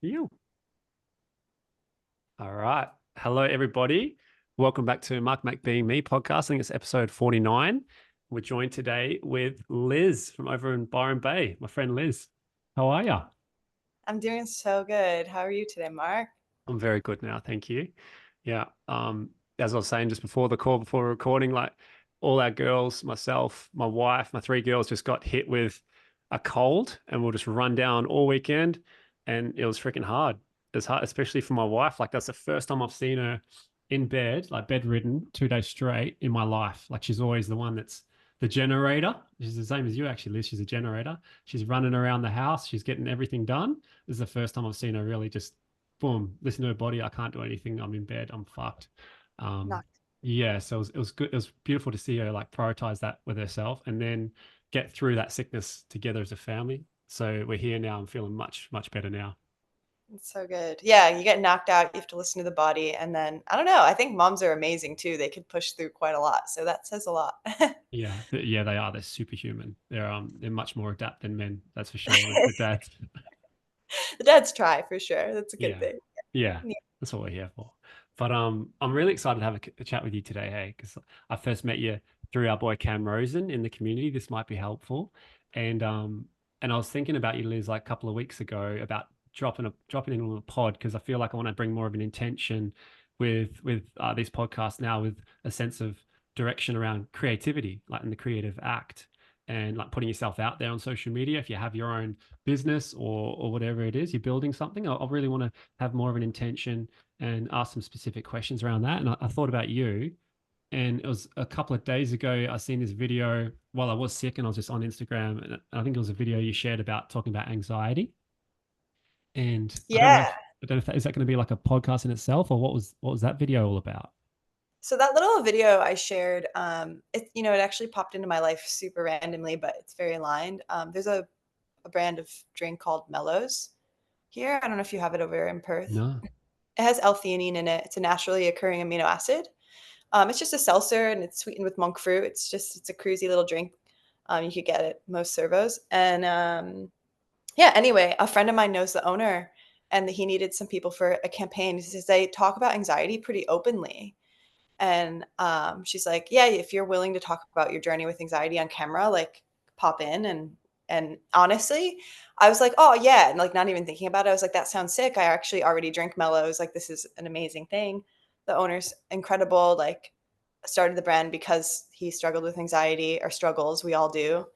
You. All right. Hello, everybody. Welcome back to Mack Being Me podcast. I think it's episode 49. We're joined today with Liz from over in Byron Bay. My friend Liz. How are you? I'm doing so good. How are you today, Mark? I'm very good now. Thank you. Yeah. As I was saying just before the call, before recording, like all our girls, myself, my wife, my three girls just got hit with a cold and we'll just run down all weekend. And it was freaking hard. It's hard, especially for my wife. Like that's the first time I've seen her in bed, like bedridden 2 days straight in my life. Like she's always the one that's the generator. She's the same as you, actually, Liz. She's a generator. She's running around the house. She's getting everything done. This is the first time I've seen her really just boom, listen to her body. I can't do anything. I'm in bed. I'm fucked. Um, Not yeah, so it was good. It was beautiful to see her like prioritize that with herself and then get through that sickness together as a family. So we're here now. I'm feeling much, much better now. it's so good. Yeah, you get knocked out, you have to listen to the body. And then I don't know. I think moms are amazing too. They could push through quite a lot. So that says a lot. Yeah, yeah, they are. They're superhuman. They're much more adapt than men. That's for sure. The dads. The dads try for sure. That's a good Yeah, thing. yeah, Yeah. that's what we're here for. But I'm really excited to have a chat with you today, hey, because I first met you through our boy Cam Rosin in the community. This might be helpful, and I was thinking about you, Liz, like a couple of weeks ago about dropping in on a pod because I feel like I want to bring more of an intention with these podcasts now with a sense of direction around creativity, like in the creative act. And like putting yourself out there on social media, if you have your own business or whatever it is, you're building something. I really want to have more of an intention and ask some specific questions around that. And I thought about you, and it was a couple of days ago. I seen this video while I was sick, and I was just on Instagram, and I think it was a video you shared about talking about anxiety. And Yeah. I don't know if is that going to be like a podcast in itself, or what was that video all about? So that little video I shared, it actually popped into my life super randomly, but it's very aligned. There's a brand of drink called Mellows here. I don't know if you have it over in Perth. No. It has L-theanine in it. It's a naturally occurring amino acid. It's just a seltzer and it's sweetened with monk fruit. It's a cruisy little drink. You could get it most servos. And yeah, anyway, a friend of mine knows the owner and he needed some people for a campaign. He says they talk about anxiety pretty openly. And she's like, yeah, if you're willing to talk about your journey with anxiety on camera, like pop in and honestly, I was like, oh yeah, and like not even thinking about it. I was like, that sounds sick. I actually already drink mellows. Like this is an amazing thing. The owner's incredible. Like started the brand because he struggled with anxiety or struggles. We all do.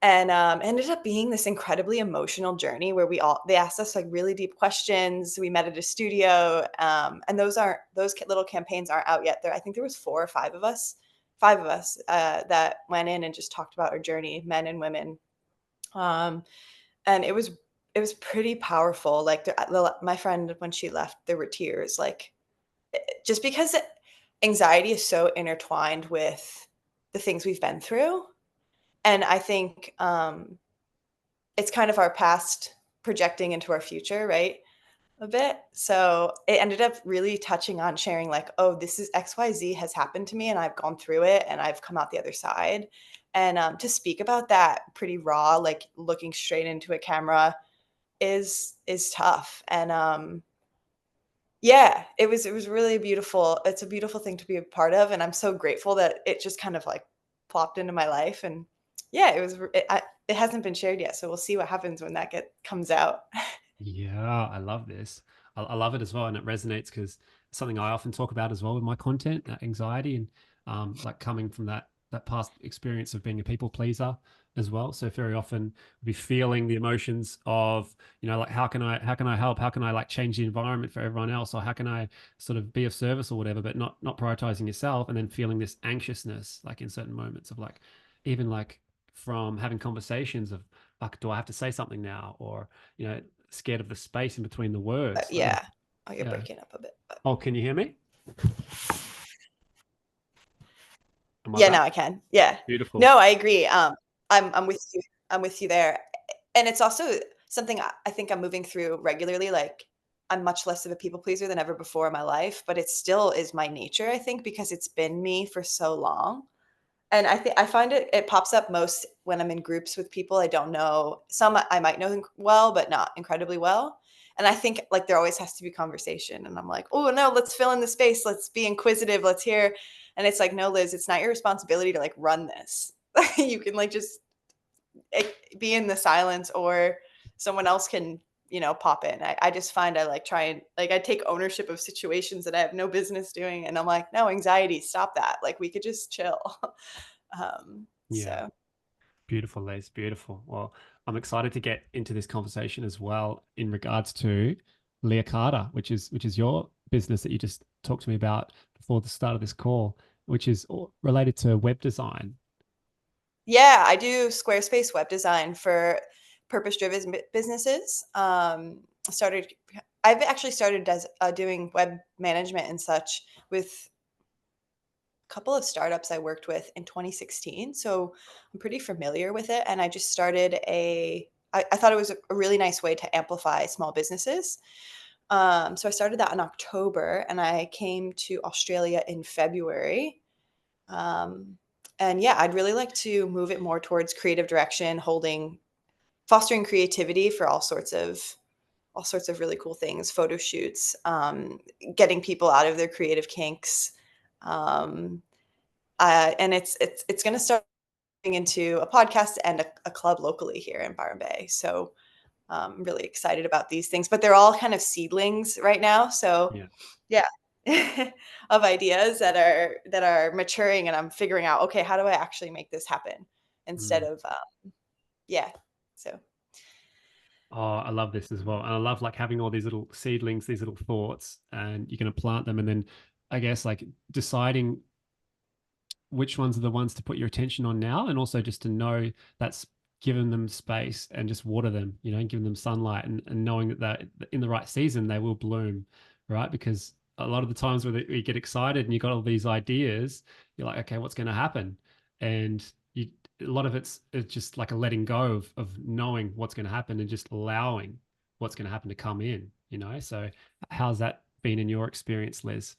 And ended up being this incredibly emotional journey where they asked us like really deep questions. We met at a studio, and those little campaigns aren't out yet. There, I think there was 5 of us that went in and just talked about our journey, men and women, um, and it was pretty powerful. Like my friend, when she left, there were tears. Like just because anxiety is so intertwined with the things we've been through, and I think it's kind of our past projecting into our future, right? A bit. So it ended up really touching on sharing, like, oh, this is XYZ has happened to me and I've gone through it and I've come out the other side. And to speak about that pretty raw, like looking straight into a camera is tough. And yeah, it was really beautiful. It's a beautiful thing to be a part of. And I'm so grateful that it just kind of like plopped into my life. And yeah, it hasn't been shared yet. So we'll see what happens when that comes out. Yeah, I love this. I love it as well, and it resonates because it's something I often talk about as well with my content, that anxiety and like coming from that past experience of being a people pleaser as well. So very often we'll be feeling the emotions of, like how can I help? How can I like change the environment for everyone else? Or how can I sort of be of service or whatever, but not prioritizing yourself and then feeling this anxiousness like in certain moments of like even like from having conversations of like, do I have to say something now? Or, scared of the space in between the words. Like, Yeah. Oh, you're yeah. breaking up a bit. But Oh, can you hear me? Am I yeah, back? now I can. Yeah. Beautiful. No, I agree. I'm with you. I'm with you there. And it's also something I think I'm moving through regularly. Like I'm much less of a people pleaser than ever before in my life, but it still is my nature, I think, because it's been me for so long. And I think I find it pops up most when I'm in groups with people I don't know. Some I might know them well, but not incredibly well. And I think like there always has to be conversation. And I'm like, oh no, let's fill in the space. Let's be inquisitive. Let's hear. And it's like, no, Liz, it's not your responsibility to like run this. You can like just be in the silence, or someone else can, pop in. I just find I like try and like I take ownership of situations that I have no business doing. And I'm like, no, anxiety, stop that. Like we could just chill. Yeah. So Beautiful, Les. Beautiful. Well, I'm excited to get into this conversation as well in regards to Lia Kada, which is your business that you just talked to me about before the start of this call, which is related to web design. yeah, I do Squarespace web design for purpose-driven businesses. Started, I've actually started as doing web management and such with a couple of startups I worked with in 2016. So I'm pretty familiar with it. And I just started I thought it was a really nice way to amplify small businesses. So I started that in October, and I came to Australia in February. Um, and yeah, I'd really like to move it more towards creative direction, fostering creativity for all sorts of really cool things, photo shoots, getting people out of their creative kinks. Um, and it's going to start into a podcast and a club locally here in Byron Bay. So I'm really excited about these things, but they're all kind of seedlings right now. So Yeah. yeah, of ideas that are maturing, and I'm figuring out, okay, how do I actually make this happen instead Mm. of yeah. So Oh, I love this as well. And I love like having all these little seedlings, these little thoughts, and you're going to plant them. And then I guess like deciding which ones are the ones to put your attention on now, and also just to know that's giving them space and just water them, giving them sunlight, and knowing that in the right season they will bloom, right? Because a lot of the times where you get excited and you got all these ideas, you're like, okay, what's going to happen? And a lot of it's just like a letting go of knowing what's going to happen and just allowing what's going to happen to come in. So how's that been in your experience, Liz?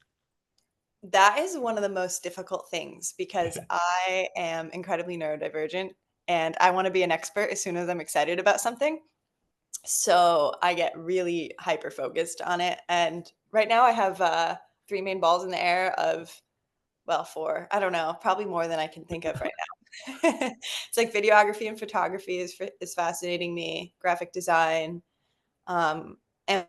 that is one of the most difficult things because I am incredibly neurodivergent and I want to be an expert as soon as I'm excited about something. So I get really hyper focused on it. And right now I have three main balls in the air of, well, four. I don't know, probably more than I can think of right now. It's like videography and photography is fascinating me, graphic design, um, and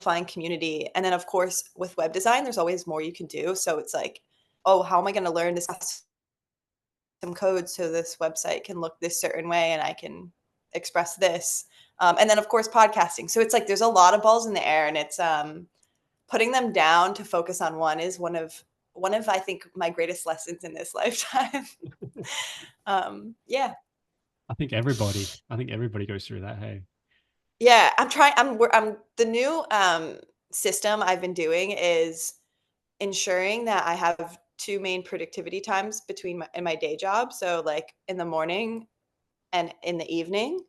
find community. And then, of course, with web design, there's always more you can do. So it's like, oh, how am I going to learn this custom code so this website can look this certain way and I can express this? And then, of course, podcasting. So it's like there's a lot of balls in the air, and it's putting them down to focus on one is one of I think my greatest lessons in this lifetime. Yeah. I think everybody goes through that. Hey. Yeah, I'm the new system I've been doing is ensuring that I have two main productivity times between my day job. So like in the morning and in the evening,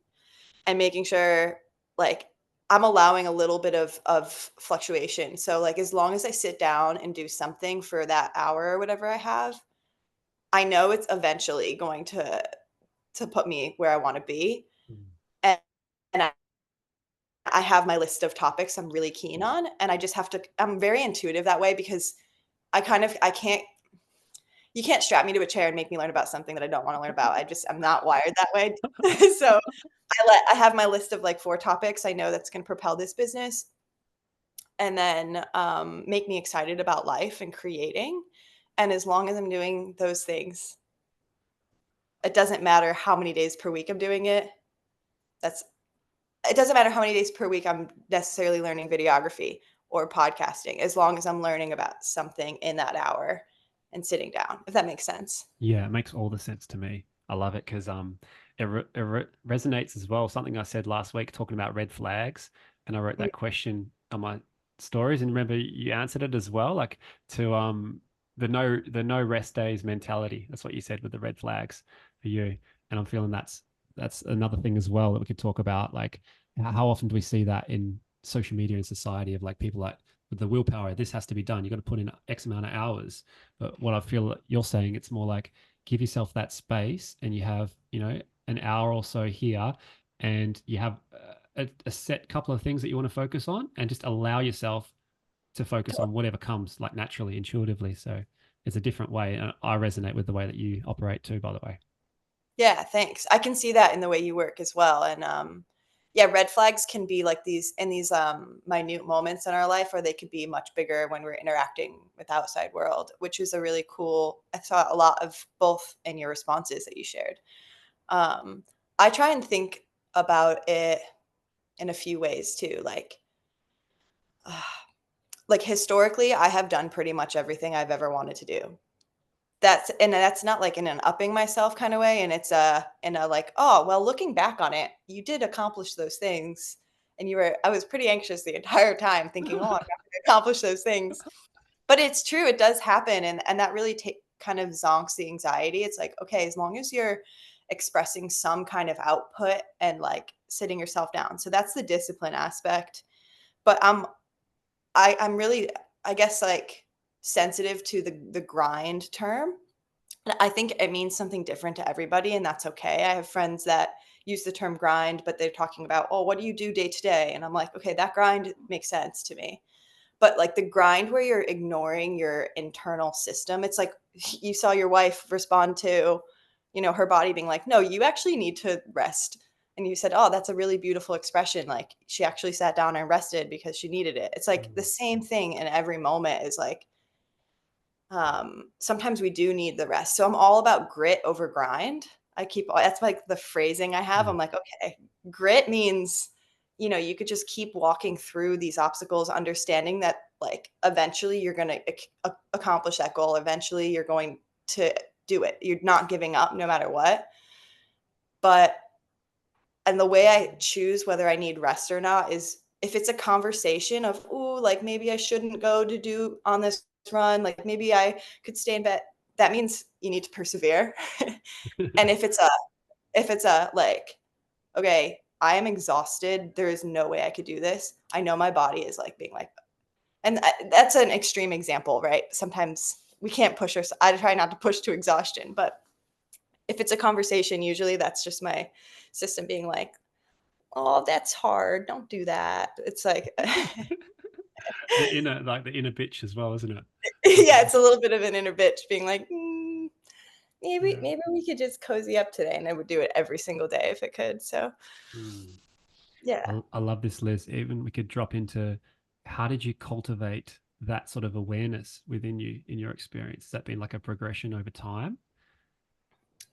and making sure like I'm allowing a little bit of fluctuation. So like as long as I sit down and do something for that hour or whatever I have, I know it's eventually going to put me where I want to be. Mm. And, and I have my list of topics I'm really keen on, and I just have to I'm very intuitive that way because I can't you can't strap me to a chair and make me learn about something that I don't wanna learn about. I'm not wired that way. So, I have my list of, like, 4 topics I know that's gonna propel this business, and then, make me excited about life and creating, and as long as I'm doing those things, it doesn't matter how many days per week I'm doing it. That's It doesn't matter how many days per week I'm necessarily learning videography or podcasting, as long as I'm learning about something in that hour and sitting down, if that makes sense. Yeah, it makes all the sense to me. I love it because it resonates as well. Something I said last week talking about red flags, and I wrote Mm, that question on my stories, and remember you answered it as well, like to the no rest days mentality. That's what you said with the red flags for you, and I'm feeling that's another thing as well that we could talk about. Like how often do we see that in social media and society of like people like with the willpower, this has to be done. You got to put in X amount of hours. But what I feel that you're saying, it's more like give yourself that space, and you have, an hour or so here, and you have a set couple of things that you want to focus on, and just allow yourself to focus on whatever comes like naturally, intuitively. So it's a different way. And I resonate with the way that you operate too, by the way. Yeah, thanks. I can see that in the way you work as well. And yeah, red flags can be like these minute moments in our life, or they could be much bigger when we're interacting with the outside world, which is a really cool. I saw a lot of both in your responses that you shared. Um, I try and think about it in a few ways too. Uh, like historically, I have done pretty much everything I've ever wanted to do. That's not like in an upping myself kind of way, and it's in a like, oh well, looking back on it, you did accomplish those things, and I was pretty anxious the entire time, thinking, oh, I'm not going to accomplish those things. But it's true, it does happen, and that really kind of zonks the anxiety. It's like, okay, as long as you're expressing some kind of output and like sitting yourself down, so that's the discipline aspect. But I'm really, I guess, like sensitive to the grind term. And I think it means something different to everybody, and that's okay. I have friends that use the term grind, but they're talking about, oh, what do you do day to day? And I'm like, okay, that grind makes sense to me. But like the grind where you're ignoring your internal system, it's like you saw your wife respond to, her body being like, no, you actually need to rest. And you said, oh, that's a really beautiful expression. Like she actually sat down and rested because she needed it. It's like the Mm. same thing in every moment is like, sometimes we do need the rest. So I'm all about grit over grind. That's like the phrasing I have. Mm. I'm like, okay, grit means, you could just keep walking through these obstacles, understanding that like eventually you're going to accomplish that goal. Eventually you're going to do it. You're not giving up no matter what. But, and the way I choose whether I need rest or not is if it's a conversation of, ooh, like maybe I shouldn't go to do on this run, like maybe I could stay in bed, that means you need to persevere. And if it's a like, okay, I am exhausted, there is no way I could do this. I know my body is like being like, and that's an extreme example, right? Sometimes we can't push us. I try not to push to exhaustion, but if it's a conversation, usually that's just my system being like, oh, that's hard. Don't do that. It's like, The inner bitch as well, isn't it? yeah, it's a little bit of an inner bitch being like, maybe Yeah. maybe we could just cozy up today, and I would do it every single day if it could. So Mm. yeah. I love this, Liz. Even we could drop into how did you cultivate that sort of awareness within you in your experience? Has that been like a progression over time?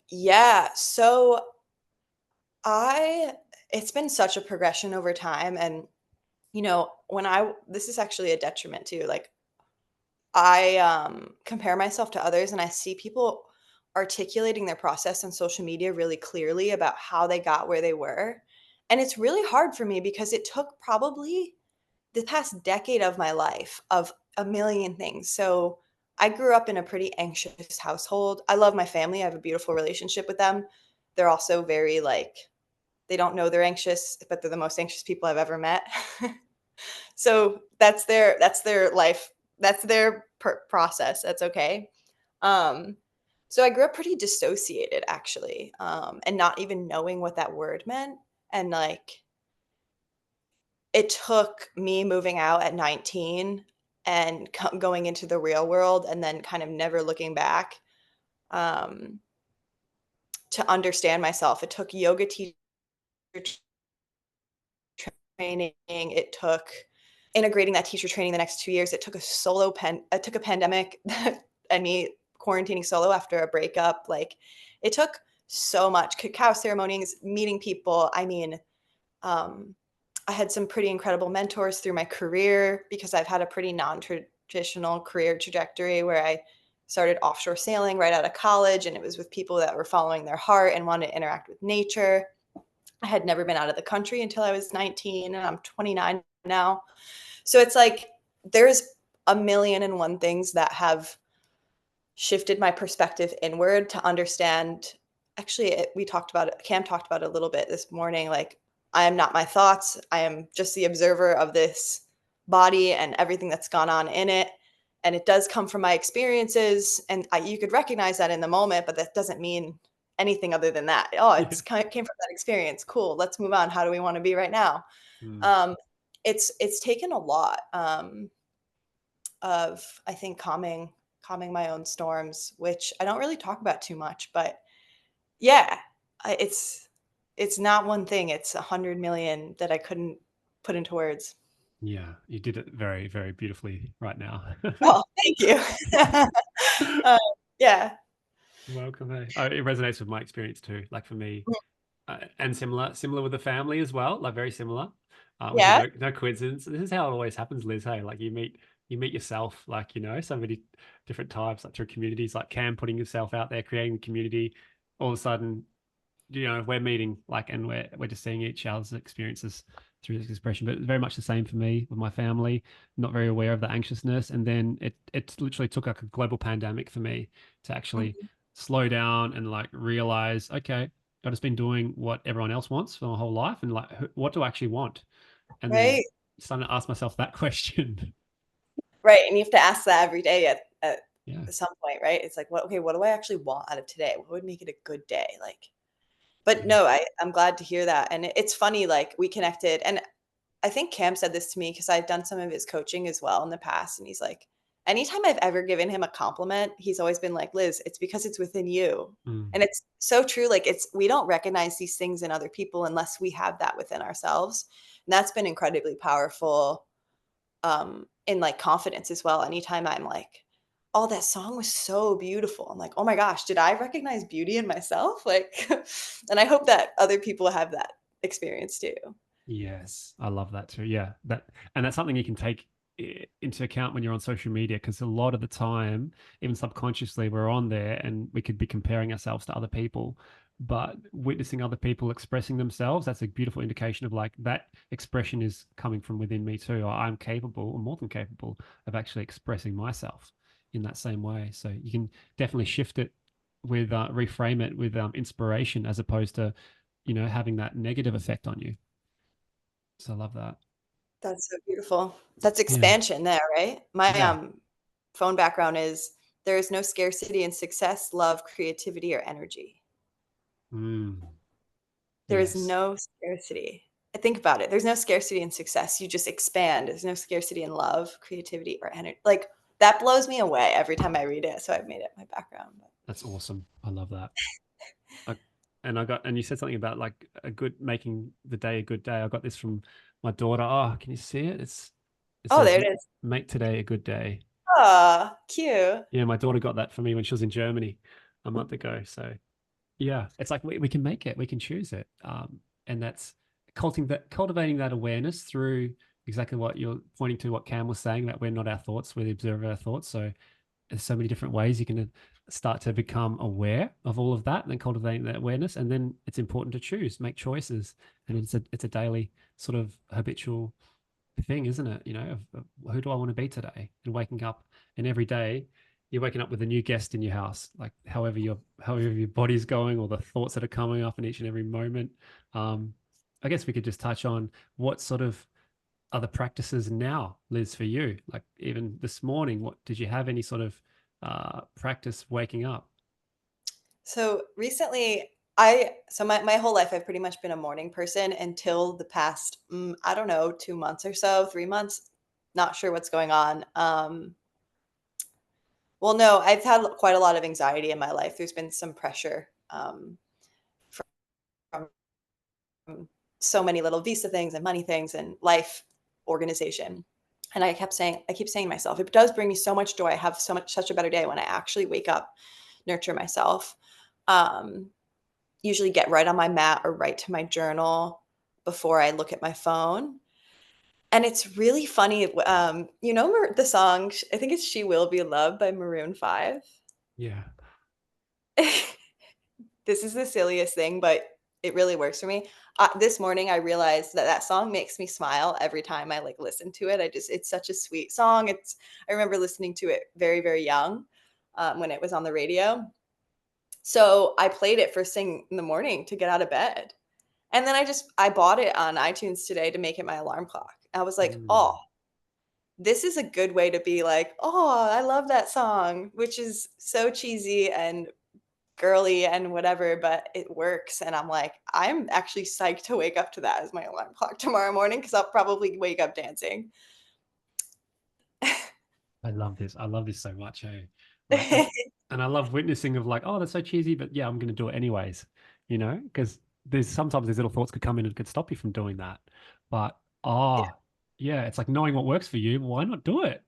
Yeah. So I it's been such a progression over time. And when I this is actually a detriment too. Like I compare myself to others, and I see people articulating their process on social media really clearly about how they got where they were. And it's really hard for me because it took probably the past decade of my life of a million things. So I grew up in a pretty anxious household. I love my family. I have a beautiful relationship with them. They're also very like, they don't know they're anxious, but they're the most anxious people I've ever met. So that's their life. That's their process. That's okay. Um, so I grew up pretty dissociated actually, and not even knowing what that word meant. And like it took me moving out at 19 and going into the real world and then kind of never looking back, um, to understand myself. It took yoga teacher training. It took integrating that teacher training the next 2 years. It took a pandemic and me quarantining solo after a breakup. Like it took so much cacao ceremonies, meeting people. I mean, um, I had some pretty incredible mentors through my career because I've had a pretty non-traditional career trajectory where I started offshore sailing right out of college, and it was with people that were following their heart and wanted to interact with nature. I had never been out of the country until I was 19, and I'm 29 now. So it's like there's a million and one things that have shifted my perspective inward to understand. Actually, we talked about it. Cam talked about it a little bit this morning. Like, I am not my thoughts. I am just the observer of this body and everything that's gone on in it. And it does come from my experiences. And you could recognize that in the moment, but that doesn't mean anything other than that. Oh, Yeah. it's came from that experience. Cool. Let's move on. How do we want to be right now? Mm. Um, it's taken a lot of, I think, calming my own storms, which I don't really talk about too much, but yeah, it's not one thing. It's 100 million that I couldn't put into words. Yeah, you did it very, very beautifully right now. Oh, thank you. uh, yeah. Welcome. Hey. Oh, it resonates with my experience too. Like for me, Mm, and similar with the family as well, like very similar, which is yeah. no coincidence. This is how it always happens, Liz. Hey, like you meet yourself, like so many different types, like through communities, like Cam putting yourself out there, creating community. All of a sudden, we're meeting, like, and we're just seeing each other's experiences through this expression. But it's very much the same for me with my family, not very aware of the anxiousness, and then it literally took like a global pandemic for me to actually Mhm. slow down and like realize, okay, I've just been doing what everyone else wants for my whole life, and like, what do I actually want? And then Right. starting to ask myself that question. Right. And you have to ask that every day at Yeah. some point, right? It's like, what do I actually want out of today? What would make it a good day? Like, but Yeah. no, I'm glad to hear that. And it's funny, like we connected, and I think Cam said this to me because I've done some of his coaching as well in the past. And he's like, anytime I've ever given him a compliment, he's always been like, Liz, it's because it's within you. Mm. And it's so true. Like we don't recognize these things in other people unless we have that within ourselves. And that's been incredibly powerful in like confidence as well. Anytime I'm like, oh, that song was so beautiful. I'm like, oh my gosh, did I recognize beauty in myself? Like, and I hope that other people have that experience too. Yes, I love that too. Yeah, and that's something you can take into account when you're on social media, because a lot of the time, even subconsciously, we're on there and we could be comparing ourselves to other people. But witnessing other people expressing themselves, that's a beautiful indication of like that expression is coming from within me too. Or I'm capable, or more than capable, of actually expressing myself in that same way. So you can definitely shift it with reframe it with inspiration, as opposed to having that negative effect on you. So I love that. That's so beautiful. That's Yeah. expansion there, right? My Yeah. phone background is there is no scarcity in success, love, creativity, or energy. Mm. There is Yes. no scarcity. I think about it. There's no scarcity in success. You just expand. There's no scarcity in love, creativity, or energy. Like that blows me away every time I read it. So I've made it my background. That's awesome. I love that. I, and you said something about like a good making the day a good day. I got this from my daughter. Oh, can you see it? It Oh, says there it is. make today a good day. Ah, cute. Yeah, my daughter got that for me when she was in Germany a month ago. So yeah, it's like we can make it, we can choose it. And that's cultivating that awareness through exactly what you're pointing to, what Cam was saying, that we're not our thoughts, we're the observer of our thoughts. So there's so many different ways you can start to become aware of all of that, and then cultivating that awareness. And then it's important to choose, make choices. And it's a daily sort of habitual thing, isn't it? Of who do I want to be today? And waking up, and every day you're waking up with a new guest in your house, like however your body's going, or the thoughts that are coming up in each and every moment. Um, I guess we could just touch on what sort of other practices now, Liz, for you? Like even this morning, what did you have any sort of practice waking up? So recently, my whole life I've pretty much been a morning person until the past I don't know 2 months or so, 3 months. Not sure what's going on. Well, no, I've had quite a lot of anxiety in my life. There's been some pressure from so many little visa things and money things and life organization. And I keep saying to myself, it does bring me so much joy. I have such a better day when I actually wake up, nurture myself. Um, Usually get right on my mat or write to my journal before I look at my phone. And it's really funny. The song, I think it's She Will Be Loved by Maroon 5. Yeah. This is the silliest thing, but it really works for me. This morning, I realized that that song makes me smile every time I like listen to it. It's such a sweet song. I remember listening to it very, very young when it was on the radio. So I played it first thing in the morning to get out of bed. And then I bought it on iTunes today to make it my alarm clock. I was like, Mm. "Oh, this is a good way to be like, oh, I love that song," which is so cheesy and girly and whatever, but it works. And I'm like, I'm actually psyched to wake up to that as my alarm clock tomorrow morning because I'll probably wake up dancing. I love this. I love this so much. Hey, like, and I love witnessing of like, oh, that's so cheesy, but yeah, I'm going to do it anyways. Because there's sometimes these little thoughts could come in and could stop you from doing that. But oh, yeah, it's like knowing what works for you. Why not do it?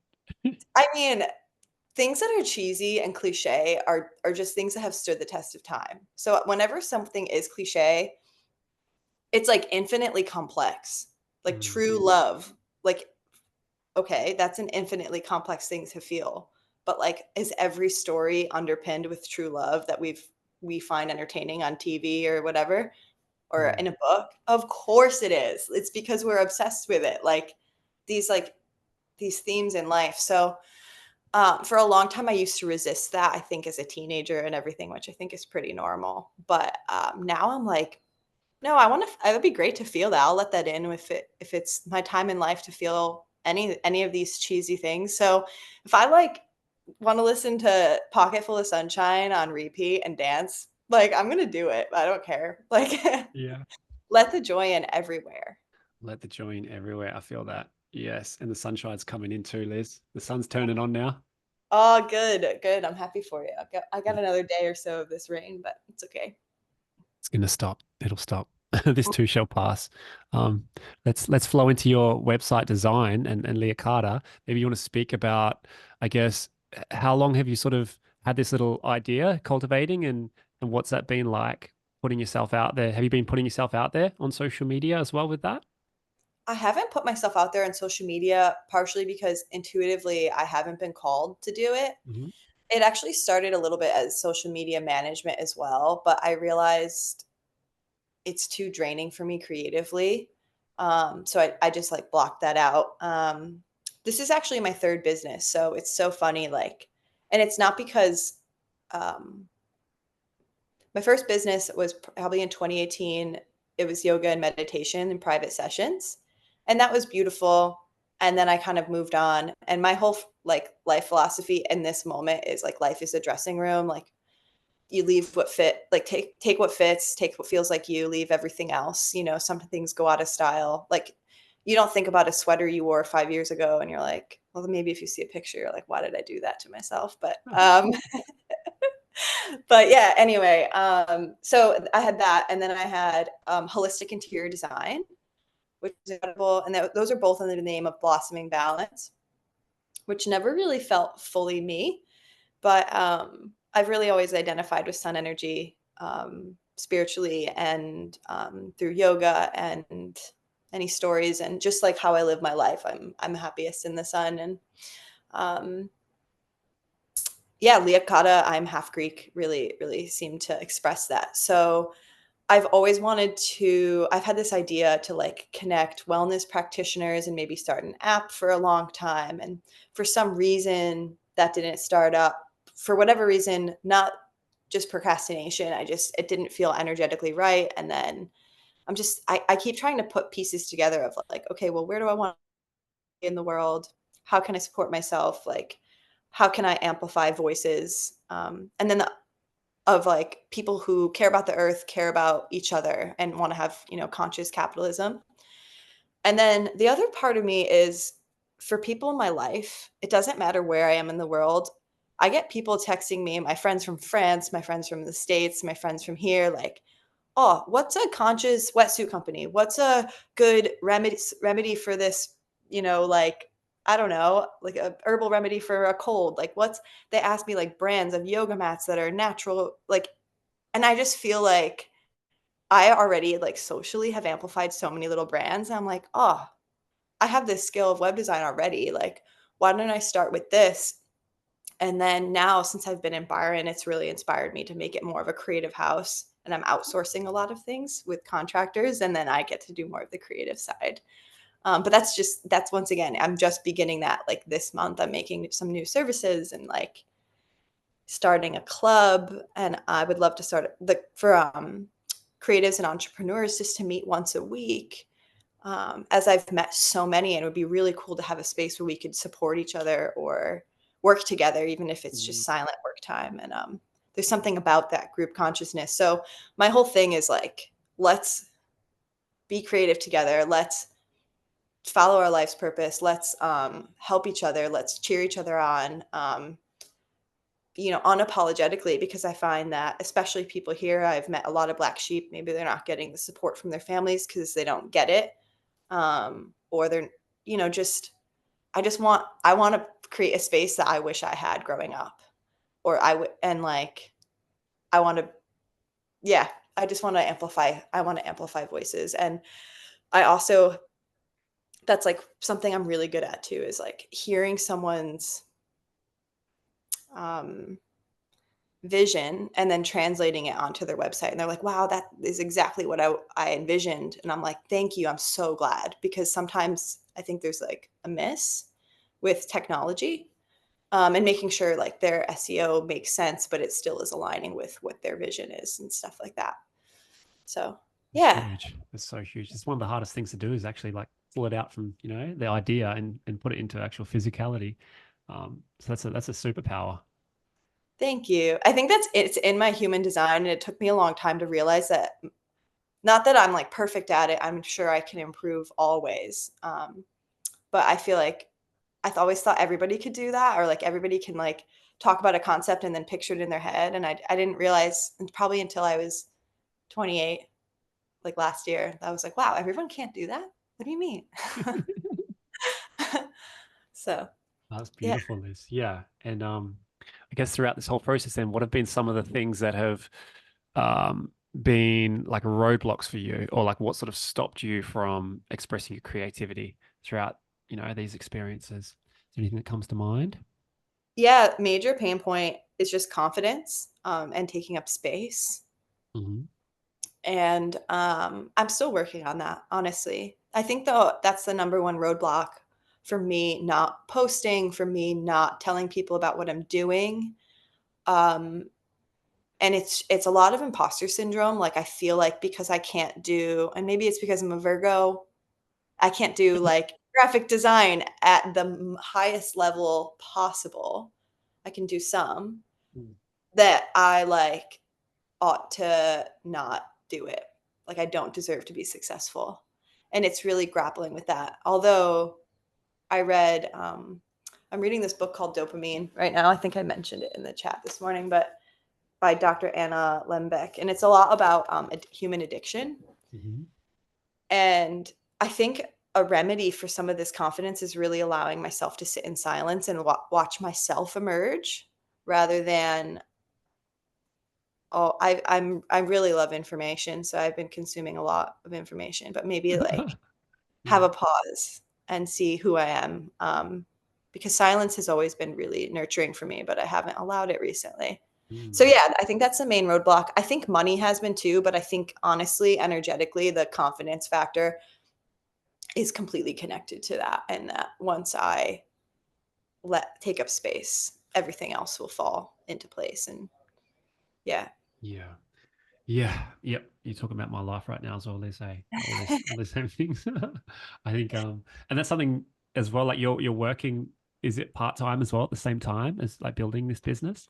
I mean, things that are cheesy and cliche are just things that have stood the test of time. So whenever something is cliche, it's like infinitely complex. Like Mm, true love. Like, okay, that's an infinitely complex thing to feel. But like, is every story underpinned with true love that we find entertaining on TV or whatever, or mm, in a book? Of course it is. It's because we're obsessed with it. Like these themes in life. So for a long time, I used to resist that, I think, as a teenager and everything, which I think is pretty normal. But now I'm like, no, I want to. It would be great to feel that. I'll let that in if it's my time in life to feel any of these cheesy things. So if I like want to listen to "Pocket Full of Sunshine" on repeat and dance, like I'm gonna do it. I don't care. Like yeah. let the joy in everywhere. Let the joy in everywhere. I feel that. Yes. And the sunshine's coming in too, Liz. The sun's turning on now. Oh, good, good. I'm happy for you. I got another day or so of this rain, but it's okay. It's going to stop. It'll stop. This too shall pass. Um, let's flow into your website design and Lia Kada. Maybe you want to speak about, I guess, how long have you sort of had this little idea cultivating and what's that been like putting yourself out there? Have you been putting yourself out there on social media as well with that? I haven't put myself out there on social media partially because intuitively I haven't been called to do it. Hmm. It actually started a little bit as social media management as well, but I realized it's too draining for me creatively. So I just like blocked that out. This is actually my third business. So it's so funny. Like, and it's not because um, my first business was probably in 2018. It was yoga and meditation and private sessions, and that was beautiful. And then I kind of moved on, and my whole like life philosophy in this moment is like life is a dressing room. Like you leave what fit, like take what fits, take what feels like you, leave everything else. Some things go out of style. Like you don't think about a sweater you wore 5 years ago, and you're like, well, maybe if you see a picture, you're like, why did I do that to myself? But but yeah, anyway, so I had that, and then I had holistic interior design, which is incredible, and those are both under the name of Blossoming Balance, which never really felt fully me, but I've really always identified with sun energy spiritually and through yoga and any stories and just like how I live my life. I'm happiest in the sun and um, yeah, Lia Kada, I'm half Greek, really, really seemed to express that. So I've always wanted to, I've had this idea to like connect wellness practitioners and maybe start an app for a long time. And for some reason, that didn't start up. For whatever reason, not just procrastination. It didn't feel energetically right. And then I keep trying to put pieces together of like, okay, well, where do I want in the world? How can I support myself? Like, how can I amplify voices? And then of like people who care about the earth, care about each other, and want to have conscious capitalism. And then the other part of me is for people in my life, it doesn't matter where I am in the world. I get people texting me, my friends from France, my friends from the States, my friends from here, like, oh, what's a conscious wetsuit company? What's a good remedy for this? Like I don't know, like a herbal remedy for a cold. Like what's they ask me like brands of yoga mats that are natural, like, and I just feel like I already like socially have amplified so many little brands. And I'm like, oh, I have this skill of web design already. Like, why don't I start with this? And then now, since I've been in Byron, it's really inspired me to make it more of a creative house. And I'm outsourcing a lot of things with contractors, and then I get to do more of the creative side. But that's once again, I'm just beginning that like this month. I'm making some new services and like starting a club. And I would love to start for creatives and entrepreneurs just to meet once a week. As I've met so many, and it would be really cool to have a space where we could support each other or work together, even if it's Mm, just silent work time. And there's something about that group consciousness. So my whole thing is like, let's be creative together. Let's follow our life's purpose. Let's help each other. Let's cheer each other on. Unapologetically, because I find that especially people here, I've met a lot of black sheep. Maybe they're not getting the support from their families because they don't get it. Or they're, just, I want to create a space that I wish I had growing up, or and like, I want to, yeah, I want to amplify voices. And I also, that's like something I'm really good at too, is like hearing someone's, um, vision and then translating it onto their website. And they're like, wow, that is exactly what I envisioned. And I'm like, thank you. I'm so glad, because sometimes I think there's like a miss with technology, and making sure like their SEO makes sense, but it still is aligning with what their vision is and stuff like that. So, It's yeah, huge. It's so huge. It's one of the hardest things to do is actually like pull it out from, the idea and put it into actual physicality. So that's a superpower. thank you. I think it's in my human design. And it took me a long time to realize that, not that I'm like perfect at it. I'm sure I can improve always. But I feel like always thought everybody could do that, or like everybody can like talk about a concept and then picture it in their head. And I didn't realize, and probably until I was 28, like last year, I was like, wow, everyone can't do that. What do you mean? So, That's yeah. beautiful, Liz. Yeah. And I guess throughout this whole process, then what have been some of the things that have been like roadblocks for you, or like what sort of stopped you from expressing your creativity throughout, these experiences? Is there anything that comes to mind? Yeah, major pain point is just confidence, and taking up space. Hmm. And I'm still working on that, honestly. I think though that's the number one roadblock for me not posting, for me not telling people about what I'm doing. Um, and it's a lot of imposter syndrome. Like I feel like because I can't do, and maybe it's because I'm a Virgo, I can't do like graphic design at the highest level possible. I can do some, that I like ought to not do it. Like I don't deserve to be successful. And it's really grappling with that. Although I read, I'm reading this book called Dopamine right now. I think I mentioned it in the chat this morning, but by Dr. Anna Lembeck. And it's a lot about human addiction. Hmm. And I think a remedy for some of this confidence is really allowing myself to sit in silence and watch myself emerge, rather than, oh, I really love information, so I've been consuming a lot of information, but maybe like have Yeah. a pause and see who I am, because silence has always been really nurturing for me, but I haven't allowed it recently. So Mm. yeah, I think that's the main roadblock. I think money has been too, but I think honestly, energetically, the confidence factor is completely connected to that, and that once I take up space, everything else will fall into place. And yeah. Yeah. Yeah. Yep. You're talking about my life right now as well, Liz. Hey, all these same things. I think, and that's something as well. Like you're working. Is it part time as well at the same time as like building this business?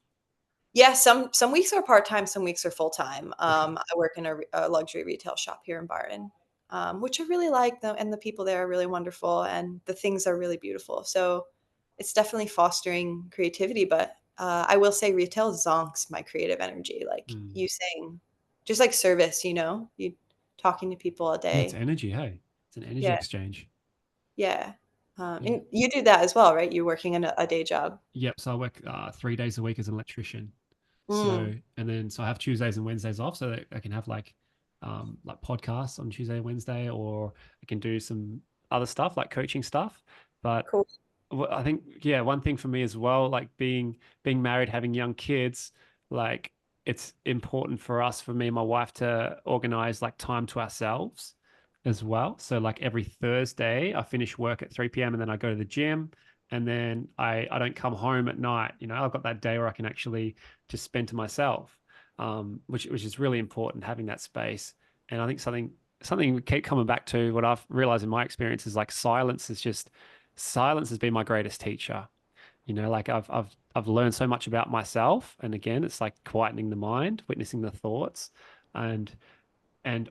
Yeah, some weeks are part-time, some weeks are full-time. Okay. I work in a luxury retail shop here in Byron, which I really like, and the people there are really wonderful, and the things are really beautiful. So it's definitely fostering creativity, but I will say retail zonks my creative energy. Like Mm. you saying, just like service, you talking to people all Yeah, it's day. energy. Hey, it's an energy Yeah, exchange. yeah. Yeah. And you do that as well, right? You're working in a day job. Yep. So I work 3 days a week as an electrician. Mm, So I have Tuesdays and Wednesdays off, so that I can have like podcasts on Tuesday and Wednesday, or I can do some other stuff like coaching stuff. But cool. I think, yeah, one thing for me as well, like being married, having young kids, like it's important for us, for me and my wife, to organize like time to ourselves as well. So like every Thursday, I finish work at 3 p.m. and then I go to the gym, and then I don't come home at night. I've got that day where I can actually just spend to myself, which is really important, having that space. And I think something we keep coming back to, what I've realized in my experience, is like silence has been my greatest teacher. Like I've I've learned so much about myself. And again, it's like quietening the mind, witnessing the thoughts, and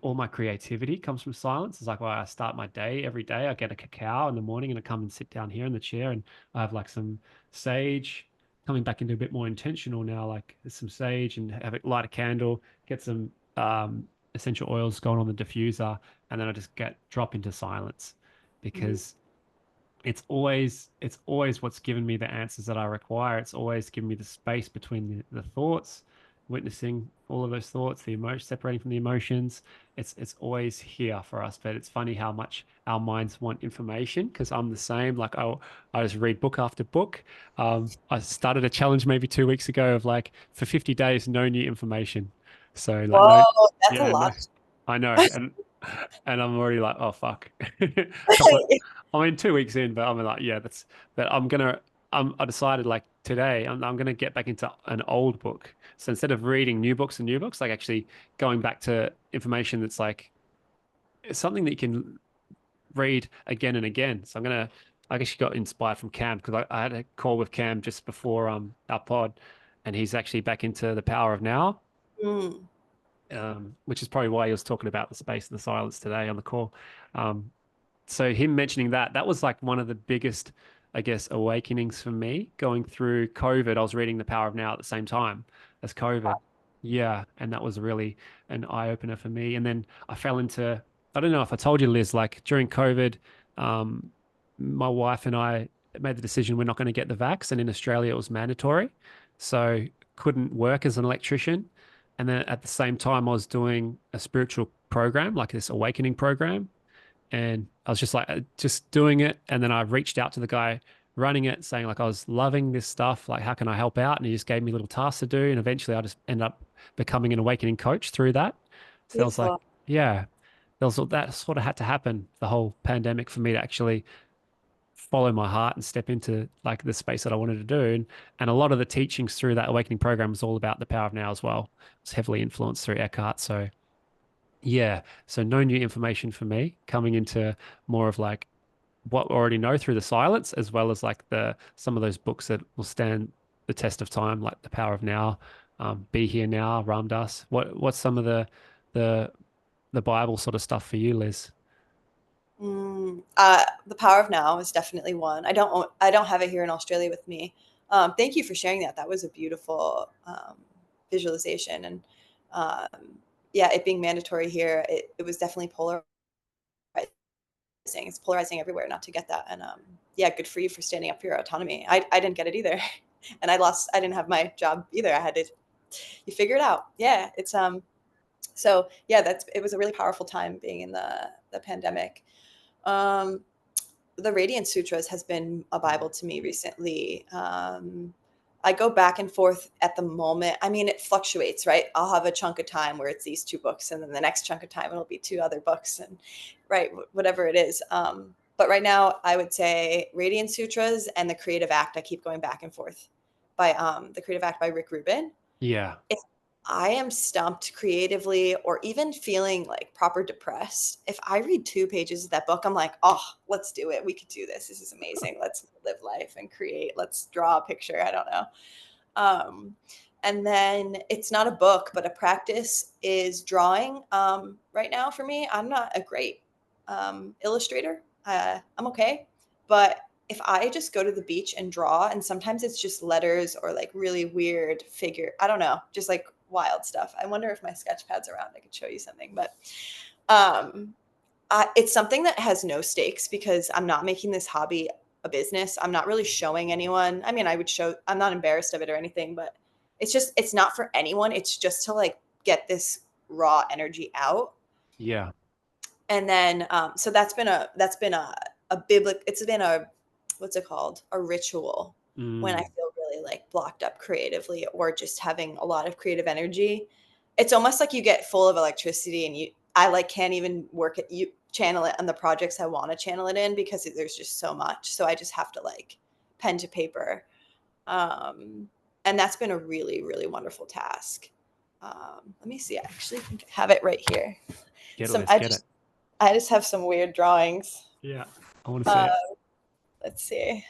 all my creativity comes from silence. It's like, well, I start my day every day. I get a cacao in the morning and I come and sit down here in the chair and I have like some sage, coming back into a bit more intentional now, like there's some sage and have it light a candle, get some essential oils going on the diffuser, and then I just get drop into silence Mhm. because it's always what's given me the answers that I require. It's always given me the space between the thoughts, witnessing all of those thoughts, the emotion, separating from the emotions. It's always here for us. But it's funny how much our minds want information because I'm the same. Like I just read book after book. I started a challenge maybe 2 weeks ago of like for 50 days, no new information. So like no, Whoa, that's a yeah, no, lot. I know. And I'm already like, oh fuck. Couple of, I'm in 2 weeks in, but I'm like, yeah, but I decided like today I'm gonna get back into an old book. So instead of reading new books, like actually going back to information that's like it's something that you can read again and again. So I actually got inspired from Cam because I had a call with Cam just before our pod, and he's actually back into the power of now, Mm. which is probably why he was talking about the space and the silence today on the call. Um, so him mentioning that was like one of the biggest, I guess, awakenings for me going through COVID. I was reading The Power of Now at the same time as COVID. Yeah. And that was really an eye opener for me. And then I fell into, I don't know if I told you, Liz, like during COVID, um, my wife and I made the decision we're not going to get the vax. And in Australia, it was mandatory. So couldn't work as an electrician. And then at the same time, I was doing a spiritual program, like this awakening program, and I was just like just doing it. And then I reached out to the guy running it, saying like I was loving this stuff. Like, how can I help out? And he just gave me little tasks to do. And eventually, I just ended up becoming an awakening coach through that. So I was like, Beautiful. yeah, that sort of had to happen. The whole pandemic for me to actually follow my heart and step into like the space that I wanted to do. And a lot of the teachings through that awakening program was all about the power of now as well. It's heavily influenced through Eckhart. So yeah. So no new information for me coming into more of like what we already know through the silence, as well as like the some of those books that will stand the test of time, like The Power of Now, Be Here Now, Ram Dass. What's some of the the Bible sort of stuff for you, Liz? The Power of Now is definitely one. I don't have it here in Australia with me. Thank you for sharing that. That was a beautiful visualization, and yeah, it being mandatory here, it was definitely polarizing. It's polarizing everywhere not to get that, and yeah, good for you for standing up for your autonomy. I didn't get it either, and I didn't have my job either. I had to you figure it out. Yeah, it's so yeah, it was a really powerful time being in the pandemic. Um, the Radiant Sutras has been a Bible to me recently. I go back and forth at the moment. I mean, it fluctuates, right? I'll have a chunk of time where it's these two books, and then the next chunk of time it'll be two other books, and right, whatever it is. But right now, I would say Radiant Sutras and The Creative Act. I keep going back and forth by The Creative Act by Rick Rubin. Yeah. If I am stumped creatively or even feeling like proper depressed, if I read 2 pages of that book, I'm like, oh, let's do it. We could do this. This is amazing. Let's live life and create. Let's draw a picture. I don't know. Um, and then it's not a book, but a practice is drawing. Right now, for me, I'm not a great illustrator. I'm okay. But if I just go to the beach and draw, and sometimes it's just letters or like really weird figure, I don't know, just like wild stuff. I wonder if my sketch pad's around. I could show you something. But um, it's something that has no stakes because I'm not making this hobby a business. I'm not really showing anyone. I mean, I would show, I'm not embarrassed of it or anything, but it's not for anyone. It's just to like get this raw energy out. Yeah. And then, so that's been a biblical, it's been a, what's it called? A ritual when I Mm, feel really like blocked up creatively or just having a lot of creative energy. It's almost like you get full of electricity and I like can't even work it, you channel it on the projects I want to channel it in because there's just so much. So I just have to like pen to paper. Um, and that's been a really, really wonderful task. Let me see. I actually think I have it right here. get it, Some, Liz, get it. I just have some weird drawings. Yeah. I want to see Uh, it. let's see.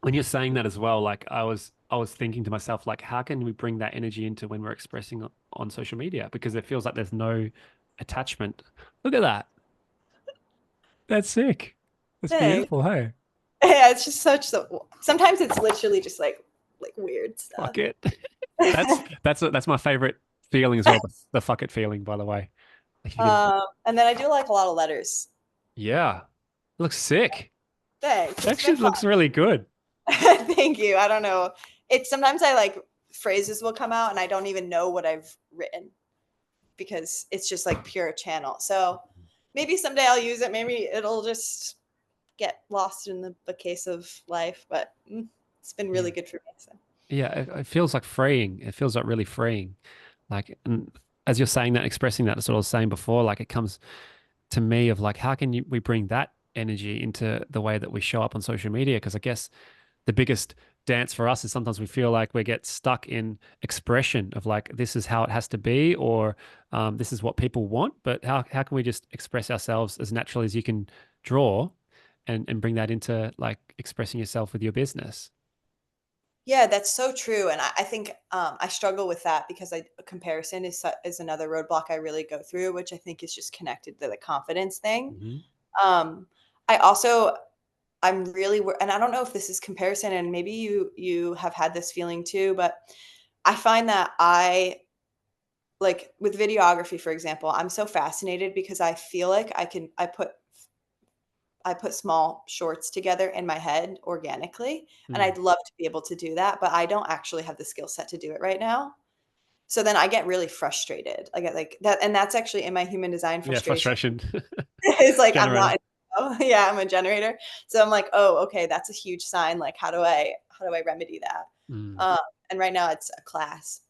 when you're saying that as well, like I was thinking to myself, like, how can we bring that energy into when we're expressing on social media? Because it feels like there's no attachment. Look at that. That's sick. That's Thanks. beautiful. Hey, Yeah, it's just such so sometimes it's literally just like weird stuff. fuck it. That's my favorite feeling as well. The fuck it feeling, by the way. Like you can, And then I do like a lot of letters. yeah, it looks sick. Thanks. It It's been actually fun. looks really good. Thank you. I don't know. It's sometimes I like phrases will come out and I don't even know what I've written because it's just like pure channel. So maybe someday I'll use it. Maybe it'll just get lost in the bookcase of life. But it's been Yeah. really good for me. So. Yeah, it feels like freeing. It feels like really freeing. Like, and as you're saying that, expressing that, that's what I was saying before. Like, it comes to me of like, how can we bring that energy into the way that we show up on social media? Because I guess the biggest dance for us is sometimes we feel like we get stuck in expression of like, this is how it has to be, or this is what people want. But how can we just express ourselves as naturally as you can draw, and bring that into like expressing yourself with your business? Yeah, that's so true, and I think, I struggle with that because comparison is another roadblock I really go through, which I think is just connected to the confidence thing. Hmm. Um, I also I'm really and I don't know if this is comparison, and maybe you have had this feeling too, but I find that like, with videography, for example, I'm so fascinated because I feel like I put small shorts together in my head organically, and Mm. I'd love to be able to do that, but I don't actually have the skill set to do it right now. So then I get really frustrated. I get like that, and that's actually in my human design Yeah, frustration. frustration It's like I'm generator. not yeah, I'm a generator. So I'm like, "Oh, okay, that's a huge sign. Like, how do I remedy that?" Mm. Um, and right now it's a class.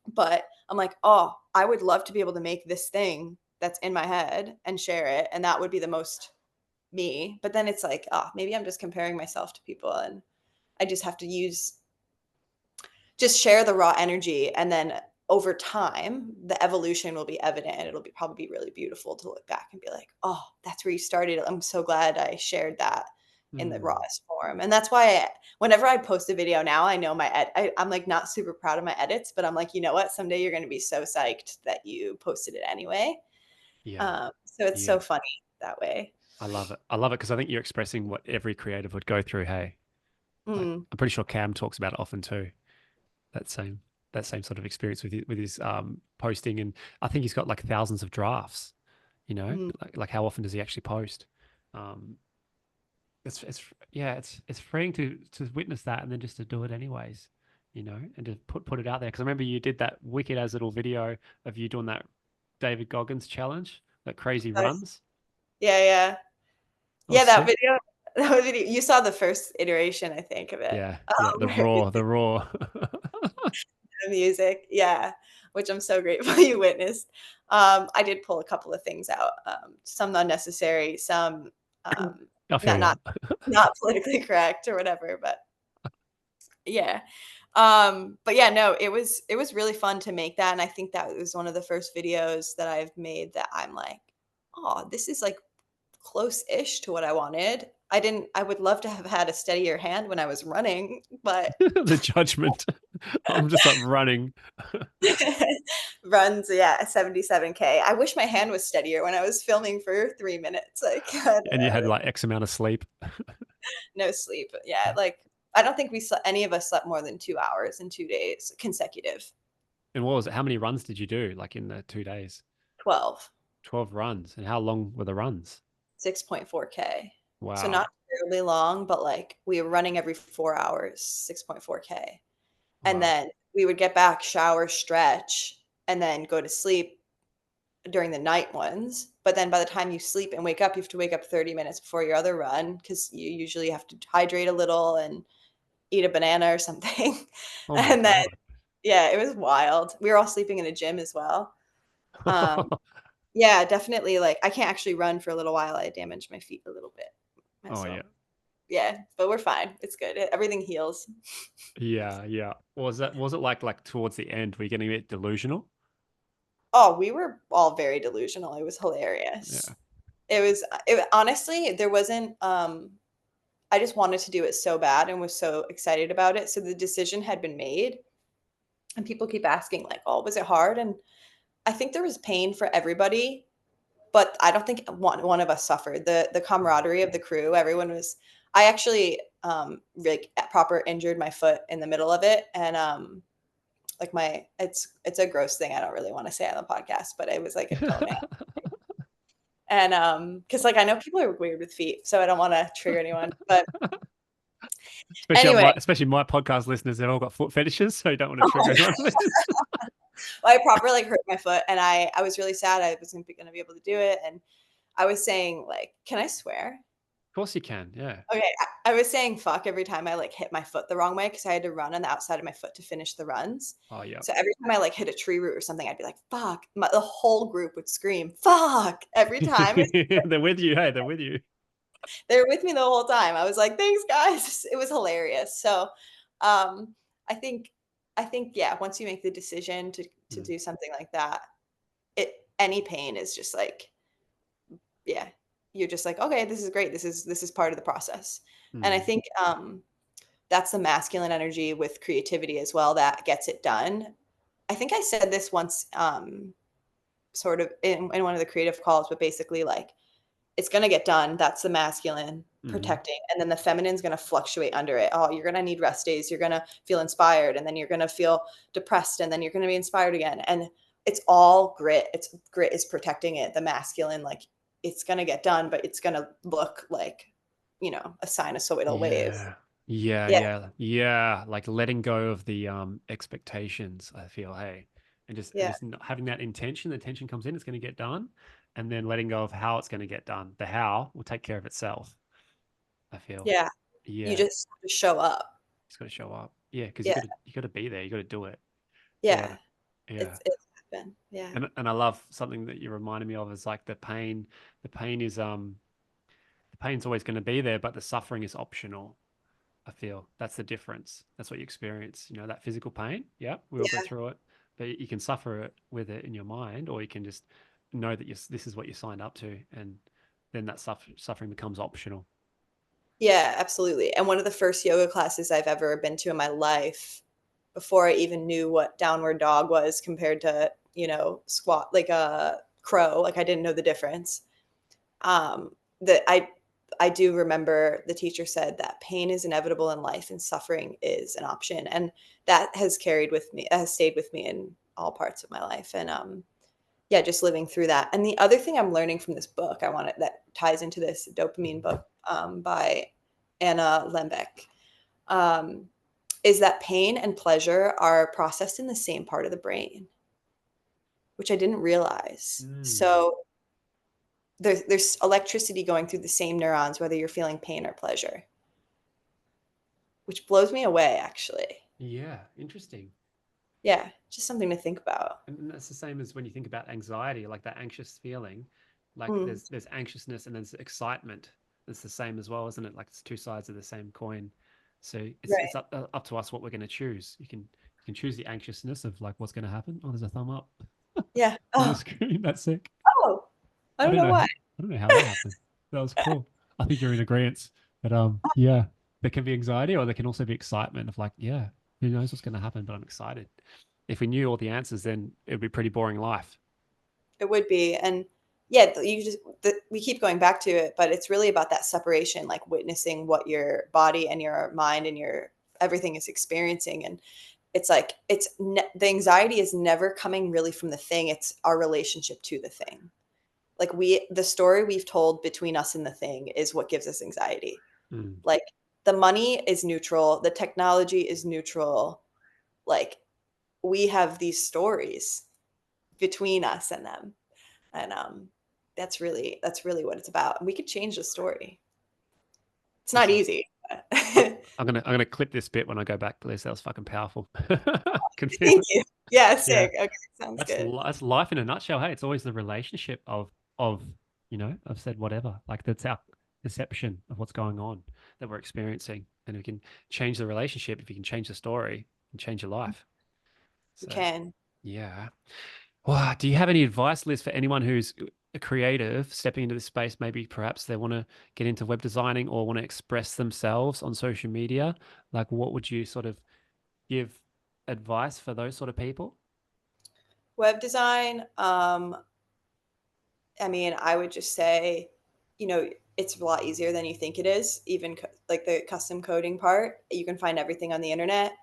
But I'm like, "Oh, I would love to be able to make this thing that's in my head and share it, and that would be the most me." But then it's like, "Oh, maybe I'm just comparing myself to people and I just have to just share the raw energy and then over time the evolution will be evident and it'll be probably be really beautiful to look back and be like, oh, that's where you started. I'm so glad I shared that in the Mm. rawest form. And that's why whenever I post a video now, I know I'm like not super proud of my edits, but I'm like, you know what, someday you're going to be so psyched that you posted it anyway. Yeah. So it's Yeah. so funny that way. I love it. I love it because I think you're expressing what every creative would go through. Hey, like Mm, I'm pretty sure Cam talks about it often too. That same that same sort of experience with his posting, and I think he's got like thousands of drafts. You know, mm. like how often does he actually post? Um, it's yeah, it's freeing to witness that and then just to do it anyways. You know, and to put it out there because I remember you did that wicked as little video of you doing that David Goggins challenge, that crazy runs. Yeah, yeah. That was Yeah, that sick. video that video you saw the first iteration, I think, of it, Yeah, yeah, the where raw, the raw. the music, yeah, which I'm so grateful you witnessed. I did pull a couple of things out, some unnecessary, some, um, I feel not you. not not politically correct or whatever, but yeah. But yeah, no, it was really fun to make that, and I think that was one of the first videos that I've made that I'm like, "Oh, this is, like, close-ish to what I wanted." I would love to have had a steadier hand when I was running, but The judgment. I'm just like running. runs, yeah, 77K. I wish my hand was steadier when I was filming for 3 minutes, like, I don't And you had know, like X amount of sleep. no sleep. Yeah, like, I don't think any of us slept more than 2 hours in 2 days consecutive. And what was it? How many runs did you do like in the 2 days? 12, 12 runs. And how long were the runs? 6.4K. So not Wow. terribly long, but, like, we were running every 4 hours, 6.4K. And Wow. then we would get back, shower, stretch, and then go to sleep during the night ones. But then by the time you sleep and wake up, you have to wake up 30 minutes before your other run because you usually have to hydrate a little and eat a banana or something. Oh my And then, God. yeah, it was wild. We were all sleeping in a gym as well. Um, yeah, definitely. Like, I can't actually run for a little while. I damaged my feet a little bit. And Oh so, yeah. yeah, but we're fine. It's good. Everything heals. Yeah, yeah. Was it like towards the end, were you getting a bit delusional? Oh, we were all very delusional. It was hilarious. Yeah. It was honestly, there wasn't, I just wanted to do it so bad and was so excited about it. So the decision had been made, and people keep asking like, "Oh, was it hard?" And I think there was pain for everybody, but I don't think one of us suffered. The camaraderie of the crew, everyone was. I actually like proper injured my foot in the middle of it, and like it's a gross thing I don't really want to say on the podcast, but it was like a toenail. And because like I know people are weird with feet, so I don't want to trigger anyone. But anyway, Especially my podcast listeners, they've all got foot fetishes, so you don't want to trigger anyone with this. I proper like hurt my foot, and I was really sad. I wasn't going to be able to do it, and I was saying like, "Can I swear?" Of course you can, yeah. Okay, I was saying fuck every time I like hit my foot the wrong way because I had to run on the outside of my foot to finish the runs. Oh, yeah. So every time I like hit a tree root or something, I'd be like, fuck. The whole group would scream, fuck, every time. They're with you. Hey, they're with you. They were with me the whole time. I was like, thanks, guys. It was hilarious. So um, I think, yeah, once you make the decision to do something like that, any pain is just like, yeah, you're just like, okay, this is great. This is part of the process. And I think that's the masculine energy with creativity as well that gets it done. I think I said this once, sort of in one of the creative calls, but basically like it's gonna get done. That's the masculine protecting, and then the feminine's gonna fluctuate under it. Oh, you're gonna need rest days. You're gonna feel inspired, and then you're gonna feel depressed, and then you're gonna be inspired again. And it's all grit. It's grit is protecting it. The masculine, like it's gonna get done, but it's gonna look like, a sinusoidal wave. Yeah. Yeah, Yeah, yeah, yeah. Like letting go of the expectations, I feel, hey. And yeah, just not having that intention, the intention comes in, it's going to get done, and then letting go of how it's going to get done. The how will take care of itself, I feel. yeah. You Yeah. just have to show up. It's got to show up. Yeah, because Yeah, you got to be there. You got to do it. Yeah. yeah. Yeah. It's happened. Yeah, And I love something that you reminded me of is like the pain. The pain is the pain's always going to be there, but the suffering is optional. I feel that's the difference. That's what you experience. You know, that physical pain. Yeah, we all go yeah, through it, but you can suffer it with it in your mind, or you can just know that this is what you signed up to, and then that suffering becomes optional. yeah. Absolutely. And one of the first yoga classes I've ever been to in my life, before I even knew what downward dog was compared to squat, like a crow, like I didn't know the difference. That I do remember the teacher said that pain is inevitable in life and suffering is an option. And that has stayed with me in all parts of my life. And yeah, just living through that. And the other thing I'm learning from this book, that ties into this dopamine book by Anna Lembeck, um, is that pain and pleasure are processed in the same part of the brain, which I didn't realize. Mm. So there's electricity going through the same neurons, whether you're feeling pain or pleasure, which blows me away, actually. Yeah, interesting. Yeah, just something to think about. And that's the same as when you think about anxiety, like that anxious feeling. Like Mm, there's anxiousness and there's excitement. It's the same as well, isn't it? Like it's two sides of the same coin. So it's right. up to us what we're going to choose. You can choose the anxiousness of like what's going to happen. Oh, there's a thumb up Yeah. on the Oh, screen. That's sick. oh, I I don't don't know know. why. I don't know how that happened. That was cool. I think you're in agreement. But yeah, there can be anxiety or there can also be excitement of like, yeah, who knows what's going to happen, but I'm excited. If we knew all the answers, then it would be pretty boring life. It would be. And yeah, we keep going back to it, but it's really about that separation, like witnessing what your body and your mind and your everything is experiencing. And it's like the anxiety is never coming really from the thing, it's our relationship to the thing. Like the story we've told between us and the thing is what gives us anxiety. Mm. Like the money is neutral, the technology is neutral. Like we have these stories between us and them. And that's really what it's about. And we could change the story. It's not Listen, easy. I'm, Thank I'm gonna clip this bit when I go back, Liz. That was fucking powerful. Can feel it. you. Yeah, Yeah. sick. Okay, sounds good. That's life in a nutshell. Hey, it's always the relationship of I've said whatever. Like that's our perception of what's going on that we're experiencing, and we can change the relationship if you can change the story and change your life. You So can. yeah. Wow. Do you have any advice, Liz, for anyone who's a creative stepping into this space, maybe perhaps they want to get into web designing or want to express themselves on social media, like what would you sort of give advice for those sort of people? Web design, I mean, I would just say, you know, it's a lot easier than you think it is. Even like the custom coding part, you can find everything on the internet.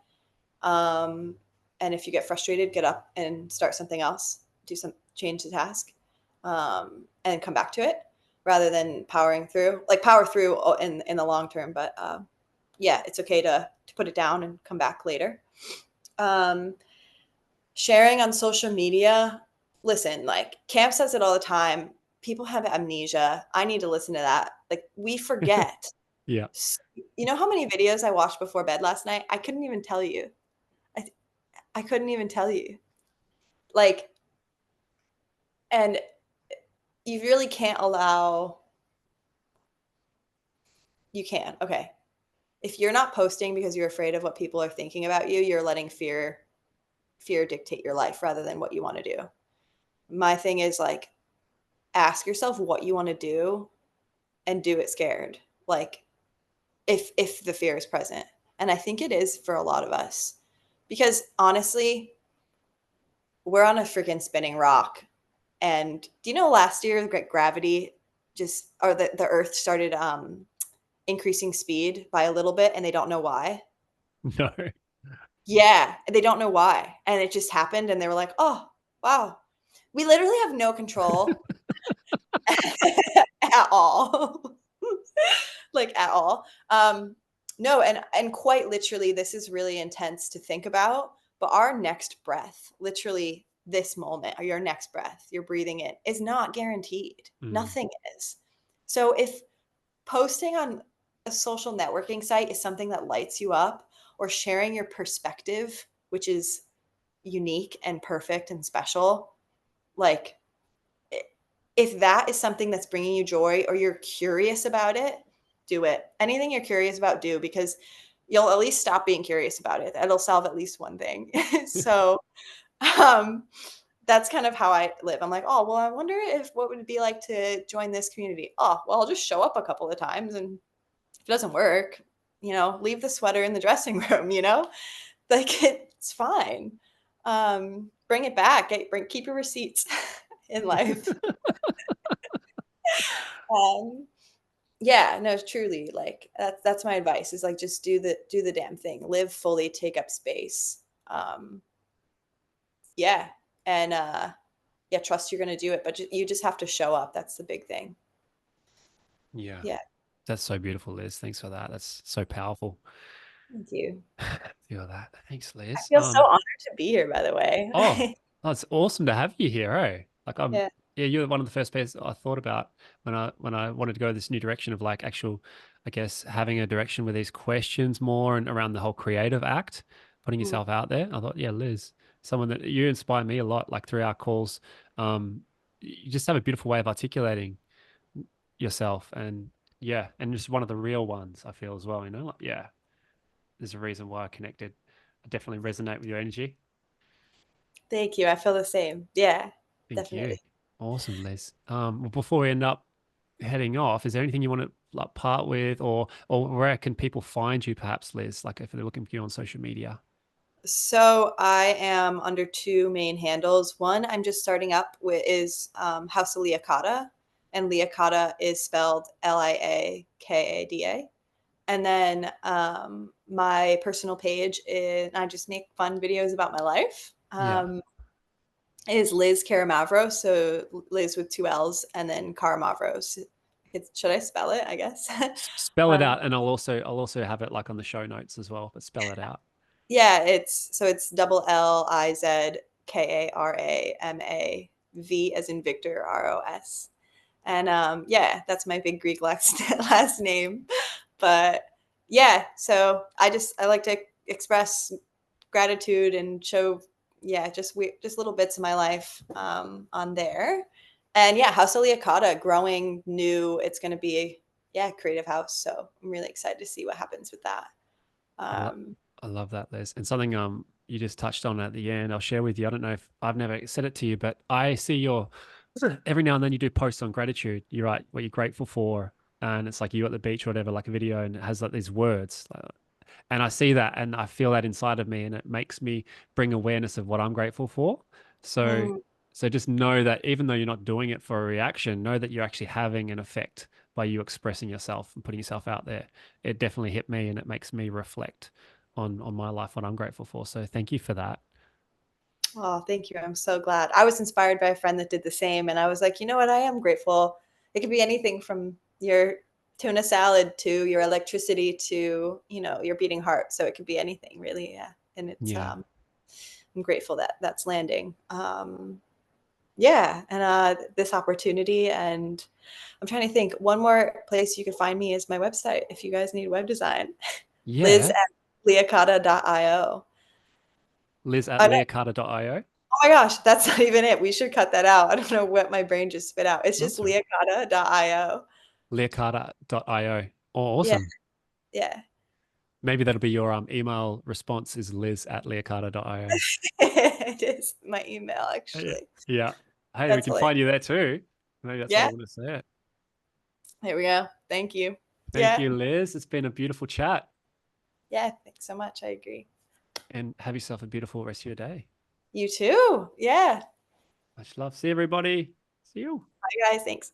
Um, and if you get frustrated, get up and start something else. Change the task, and come back to it rather than powering through. Like power through in the long term, but yeah, it's okay to put it down and come back later. Um, Sharing on social media, listen, like Camp says it all the time. People have amnesia. I need to listen to that. Like we forget. Yeah. You know how many videos I watched before bed last night? I couldn't even tell you. I I couldn't even tell you. Like, and you really can't allow. You can. Okay. If you're not posting because you're afraid of what people are thinking about you, you're letting fear dictate your life rather than what you want to do. My thing is like ask yourself what you want to do and do it scared. Like if the fear is present. And I think it is for a lot of us. Because honestly, we're on a freaking spinning rock. And do you know last year gravity just or the earth started increasing speed by a little bit and they don't know why? No. Yeah, they don't know why. And it just happened and they were like, "Oh, wow. We literally have no control at all." Like at all. No, and quite literally, this is really intense to think about. But our next breath, literally this moment, or your next breath, you're breathing in, is not guaranteed. Mm. Nothing is. So if posting on a social networking site is something that lights you up, or sharing your perspective, which is unique and perfect and special, like if that is something that's bringing you joy or you're curious about it, do it. Anything you're curious about, do because you'll at least stop being curious about it. It'll solve at least one thing. So, um, that's kind of how I live. I'm like, oh, well, I wonder if what would it be like to join this community? Oh, well, I'll just show up a couple of times and if it doesn't work, leave the sweater in the dressing room, like it's fine. Bring it back. Keep your receipts in life. Um, Yeah, no, truly, like that's my advice is like just do the damn thing. Live fully, take up space. Um, yeah. And yeah, trust you're gonna do it, but you just have to show up. That's the big thing. Yeah. Yeah. That's so beautiful, Liz. Thanks for that. That's so powerful. Thank you. Feel that. Thanks, I Liz. feel so honored to be here, by the way. Oh, oh, it's awesome to have you here, eh? Like Yeah. yeah, you're one of the first people I thought about when I wanted to go this new direction of like actual, I guess, having a direction with these questions more and around the whole creative act, putting Mm. yourself out there. I thought, yeah, Liz, someone that you inspire me a lot, like through our calls. You just have a beautiful way of articulating yourself and yeah, and just one of the real ones I feel as well, like, yeah, there's a reason why I connected. I definitely resonate with your energy. Thank you. I feel the same. Yeah, Thank you. definitely. Awesome, Liz. Well, before we end up heading off, is there anything you want to like part with, or where can people find you, perhaps, Liz? Like if they're looking for you on social media. So I am under two main handles. One I'm just starting up with is House of Lia Kada, and Lia Kada is spelled Liakada. And then my personal page is I just make fun videos about my life. Yeah. Is Liz Karamavros, so Liz with two L's, and then Karamavros. Should I spell it? I guess. Spell it um, out, and I'll also have it like on the show notes as well. But spell it out. Yeah, it's double Lizkaramava, as in Victor, Ros. And yeah, that's my big Greek last name. But yeah, so I like to express gratitude and show just little bits of my life on there. And yeah, House of Liakata, growing new. It's going to be a creative house. So I'm really excited to see what happens with that. I, lo- Um, I love that, Liz. And something you just touched on at the end, I'll share with you. I don't know if I've never said it to you, but I see your every now and then you do posts on gratitude. You write what you're grateful for, and it's like you at the beach or whatever, like a video, and it has like these words. And I see that and I feel that inside of me, and it makes me bring awareness of what I'm grateful for. So, Mm. so just know that even though you're not doing it for a reaction, know that you're actually having an effect by you expressing yourself and putting yourself out there. It definitely hit me, and it makes me reflect on my life, what I'm grateful for. So thank you for that. Oh, thank you. I'm so glad. I was inspired by a friend that did the same, and I was like, you know what? I am grateful. It could be anything from your tuna salad to your electricity to, your beating heart. So it could be anything, really. Yeah. And Yeah. I'm grateful that that's landing. Yeah, and this opportunity, and I'm trying to think. One more place you can find me is my website if you guys need web design. Liz Yeah. at liakada.io. Liz at Oh, no, liakada.io. oh my gosh, that's not even it. We should cut that out. I don't know what my brain just spit out. It's just That's all right. liakada.io. Liakada.io. Oh, Yeah, awesome. yeah. Maybe that'll be your email response is liz at liakada.io. It is my email, Yeah. actually. Yeah. Hey, we That's can hilarious. find you there too. Maybe that's how I Yeah, want to say it. there we go. Thank you. Thank Yeah, you, Liz. It's been a beautiful chat, yeah. Thanks so much. I agree. and have yourself a beautiful rest of your day. You too. Yeah. Much love. See everybody. See you. Bye, guys. Thanks.